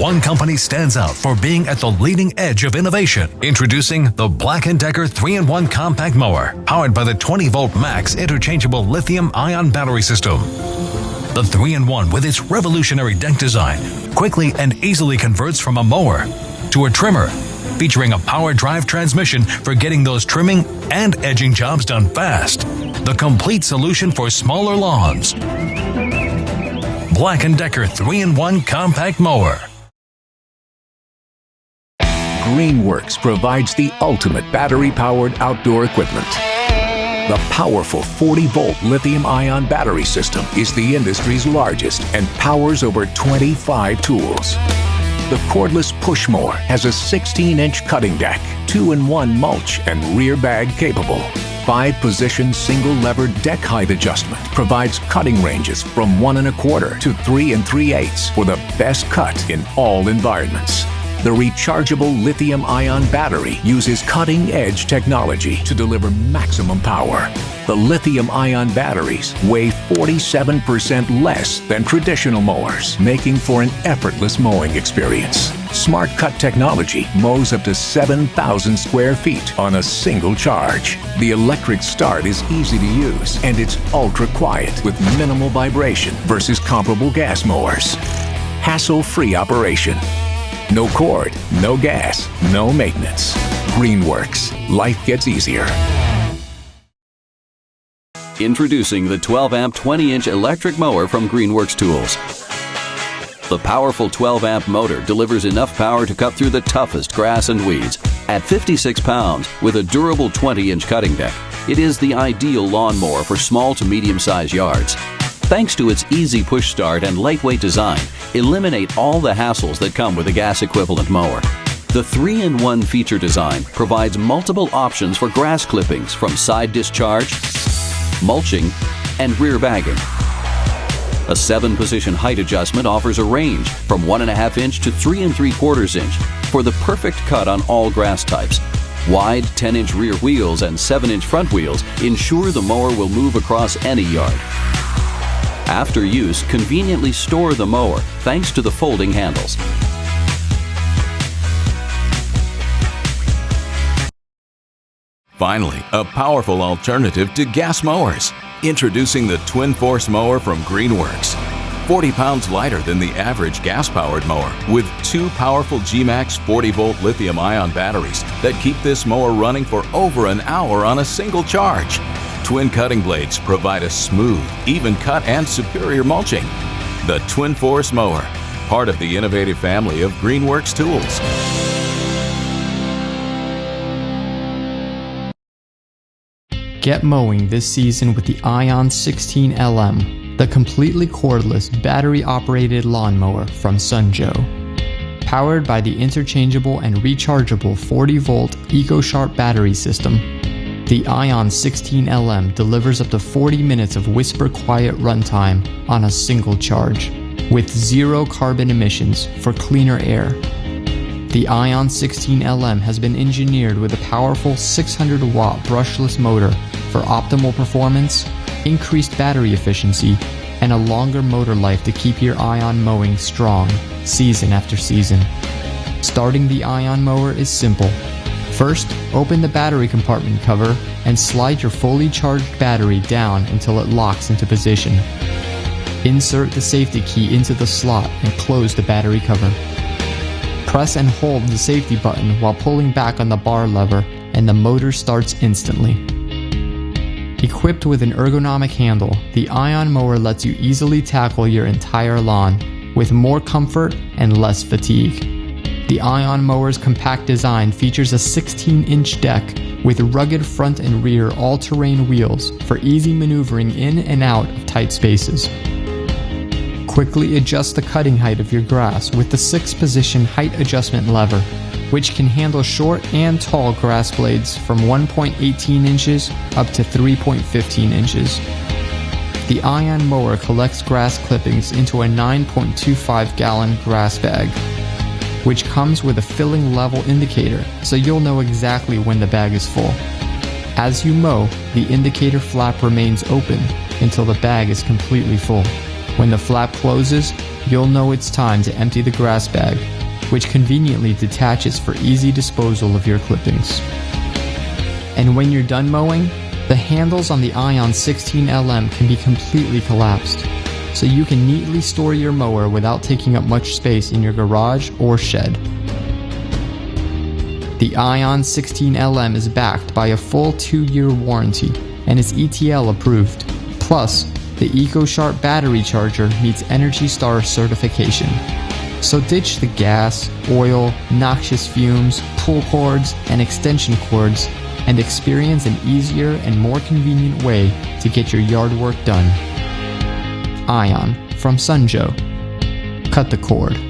one company stands out for being at the leading edge of innovation. Introducing the Black & Decker 3-in-1 Compact Mower, powered by the 20-volt max interchangeable lithium-ion battery system. The 3-in-1, with its revolutionary deck design, quickly and easily converts from a mower to a trimmer, featuring a power drive transmission for getting those trimming and edging jobs done fast. The complete solution for smaller lawns. Black & Decker 3-in-1 Compact Mower. Greenworks provides the ultimate battery-powered outdoor equipment. The powerful 40-volt lithium-ion battery system is the industry's largest and powers over 25 tools. The cordless push mower has a 16-inch cutting deck, 2-in-1 mulch and rear bag capable. 5-position single-lever deck height adjustment provides cutting ranges from 1 1/4 to 3 3/8 for the best cut in all environments. The rechargeable lithium-ion battery uses cutting-edge technology to deliver maximum power. The lithium-ion batteries weigh 47% less than traditional mowers, making for an effortless mowing experience. Smart Cut technology mows up to 7,000 square feet on a single charge. The electric start is easy to use, and it's ultra-quiet with minimal vibration versus comparable gas mowers. Hassle-free operation. No cord, no gas, no maintenance. Greenworks. Life gets easier. Introducing the 12-amp 20-inch electric mower from Greenworks Tools. The powerful 12-amp motor delivers enough power to cut through the toughest grass and weeds. At 56 pounds, with a durable 20-inch cutting deck, it is the ideal lawnmower for small to medium-sized yards. Thanks to its easy push start and lightweight design, eliminate all the hassles that come with a gas equivalent mower. The 3-in-1 feature design provides multiple options for grass clippings from side discharge, mulching, and rear bagging. A 7-position height adjustment offers a range from 1.5 inch to 3 3/4 inch for the perfect cut on all grass types. Wide 10-inch rear wheels and 7-inch front wheels ensure the mower will move across any yard. After use, conveniently store the mower thanks to the folding handles. Finally, a powerful alternative to gas mowers. Introducing the Twin Force mower from Greenworks. 40 pounds lighter than the average gas-powered mower, with 2 powerful G-Max 40-volt lithium-ion batteries that keep this mower running for over an hour on a single charge. Twin cutting blades provide a smooth, even cut and superior mulching. The Twin Force mower, part of the innovative family of Greenworks tools. Get mowing this season with the Ion 16 LM, the completely cordless, battery-operated lawnmower from Sunjoe. Powered by the interchangeable and rechargeable 40-volt EcoSharp battery system, the Ion 16 LM delivers up to 40 minutes of whisper-quiet runtime on a single charge, with 0 carbon emissions for cleaner air. The Ion 16 LM has been engineered with a powerful 600-watt brushless motor for optimal performance, increased battery efficiency, and a longer motor life to keep your Ion mowing strong season after season. Starting the Ion mower is simple. First, open the battery compartment cover and slide your fully charged battery down until it locks into position. Insert the safety key into the slot and close the battery cover. Press and hold the safety button while pulling back on the bar lever, and the motor starts instantly. Equipped with an ergonomic handle, the Ion mower lets you easily tackle your entire lawn with more comfort and less fatigue. The Ion mower's compact design features a 16-inch deck with rugged front and rear all-terrain wheels for easy maneuvering in and out of tight spaces. Quickly adjust the cutting height of your grass with the 6-position height adjustment lever, which can handle short and tall grass blades from 1.18 inches up to 3.15 inches. The Ion mower collects grass clippings into a 9.25-gallon grass bag, which comes with a filling level indicator, so you'll know exactly when the bag is full. As you mow, the indicator flap remains open until the bag is completely full. When the flap closes, you'll know it's time to empty the grass bag, which conveniently detaches for easy disposal of your clippings. And when you're done mowing, the handles on the Ion 16LM can be completely collapsed, so you can neatly store your mower without taking up much space in your garage or shed. The Ion 16LM is backed by a full 2-year warranty and is ETL approved. Plus, the EcoSharp battery charger meets Energy Star certification. So ditch the gas, oil, noxious fumes, pull cords, and extension cords, and experience an easier and more convenient way to get your yard work done. Ion from Sunjo. Cut the cord.